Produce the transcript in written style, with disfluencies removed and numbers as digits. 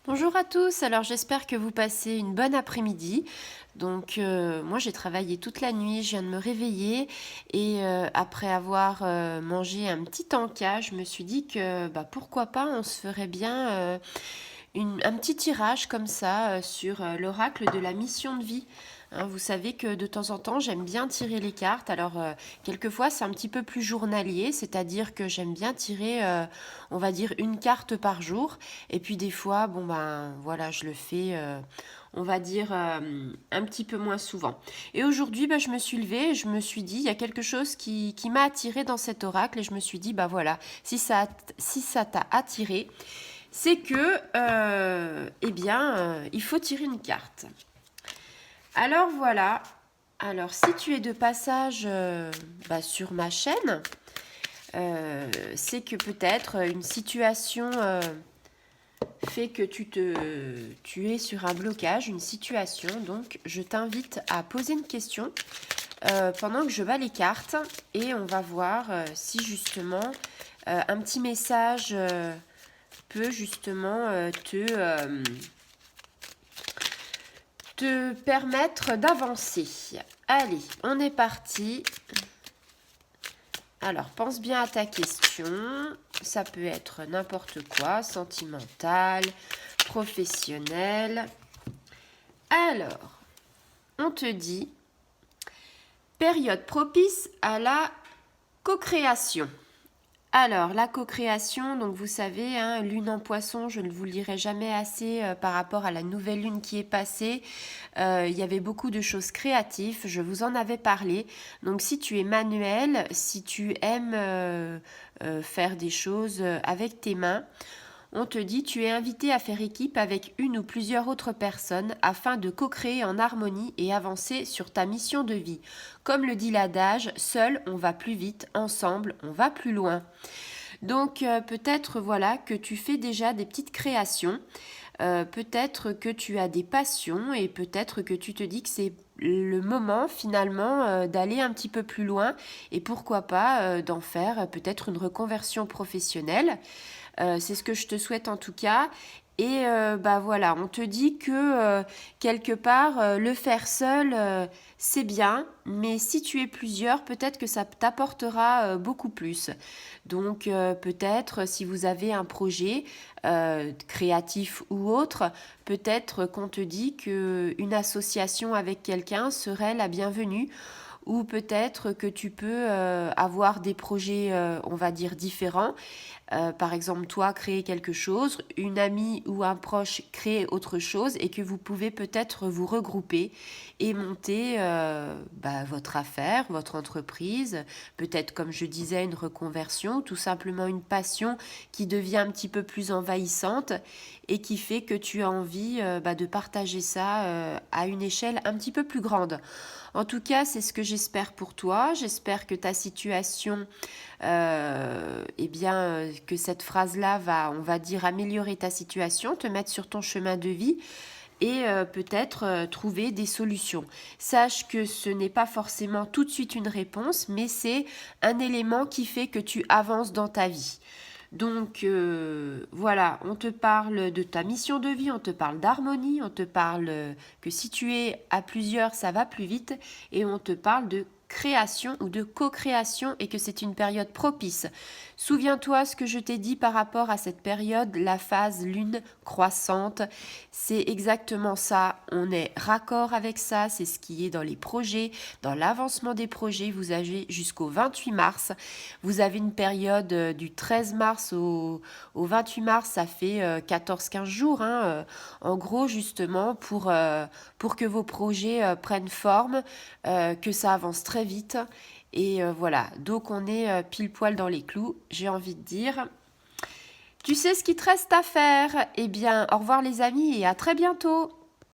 Bonjour à tous, alors j'espère que vous passez une bonne après-midi. Donc moi j'ai travaillé toute la nuit, je viens de me réveiller et après avoir mangé un petit encas, je me suis dit que pourquoi pas on se ferait bien un petit tirage comme ça sur l'oracle de la mission de vie. Hein, vous savez que de temps en temps, j'aime bien tirer les cartes. Alors, quelquefois, c'est un petit peu plus journalier, c'est-à-dire que j'aime bien tirer, on va dire, une carte par jour. Et puis, des fois, bon, ben, voilà, je le fais, on va dire, un petit peu moins souvent. Et aujourd'hui, ben, je me suis levée et je me suis dit, il y a quelque chose qui m'a attiré dans cet oracle. Et je me suis dit, bah voilà, si ça t'a attiré, c'est que, il faut tirer une carte. Alors voilà, alors si tu es de passage sur ma chaîne, c'est que peut-être une situation fait que tu es sur un blocage, une situation, donc je t'invite à poser une question pendant que je bats les cartes et on va voir si justement un petit message peut justement te permettre d'avancer. Allez, on est parti. Alors, pense bien à ta question. Ça peut être n'importe quoi, sentimental, professionnel. Alors, on te dit période propice à la co-création. Alors, la co-création, donc vous savez, hein, lune en poisson, je ne vous le dirai jamais assez par rapport à la nouvelle lune qui est passée. Il y avait beaucoup de choses créatives, je vous en avais parlé. Donc, si tu es manuel, si tu aimes faire des choses avec tes mains, on te dit tu es invité à faire équipe avec une ou plusieurs autres personnes afin de co-créer en harmonie et avancer sur ta mission de vie. Comme le dit l'adage, seul on va plus vite, ensemble on va plus loin. Donc peut-être voilà que tu fais déjà des petites créations, peut-être que tu as des passions et peut-être que tu te dis que c'est le moment finalement d'aller un petit peu plus loin et pourquoi pas d'en faire peut-être une reconversion professionnelle. C'est ce que je te souhaite en tout cas. Et voilà, on te dit que quelque part, le faire seul, c'est bien, mais si tu es plusieurs, peut-être que ça t'apportera beaucoup plus. Donc peut-être si vous avez un projet créatif ou autre, peut-être qu'on te dit qu'une association avec quelqu'un serait la bienvenue ou peut-être que tu peux avoir des projets, on va dire, différents. Par exemple, toi, créer quelque chose, une amie ou un proche crée autre chose et que vous pouvez peut-être vous regrouper et monter votre affaire, votre entreprise, peut-être comme je disais une reconversion, tout simplement une passion qui devient un petit peu plus envahissante et qui fait que tu as envie de partager ça à une échelle un petit peu plus grande. En tout cas, c'est ce que j'espère pour toi. J'espère que ta situation, que cette phrase-là va, on va dire, améliorer ta situation, te mettre sur ton chemin de vie et peut-être trouver des solutions. Sache que ce n'est pas forcément tout de suite une réponse, mais c'est un élément qui fait que tu avances dans ta vie. Donc voilà, on te parle de ta mission de vie, on te parle d'harmonie, on te parle que si tu es à plusieurs, ça va plus vite et on te parle de création ou de co-création et que c'est une période propice. Souviens-toi ce que je t'ai dit par rapport à cette période, la phase lune croissante. C'est exactement ça, on est raccord avec ça, c'est ce qui est dans les projets, dans l'avancement des projets. Vous avez jusqu'au 28 mars. Vous avez une période du 13 mars au 28 mars, ça fait 14-15 jours. Hein, en gros, justement, pour que vos projets prennent forme, que ça avance très vite. Et voilà, donc on est pile poil dans les clous, j'ai envie de dire. Tu sais ce qu'il te reste à faire? Eh bien, au revoir les amis et à très bientôt.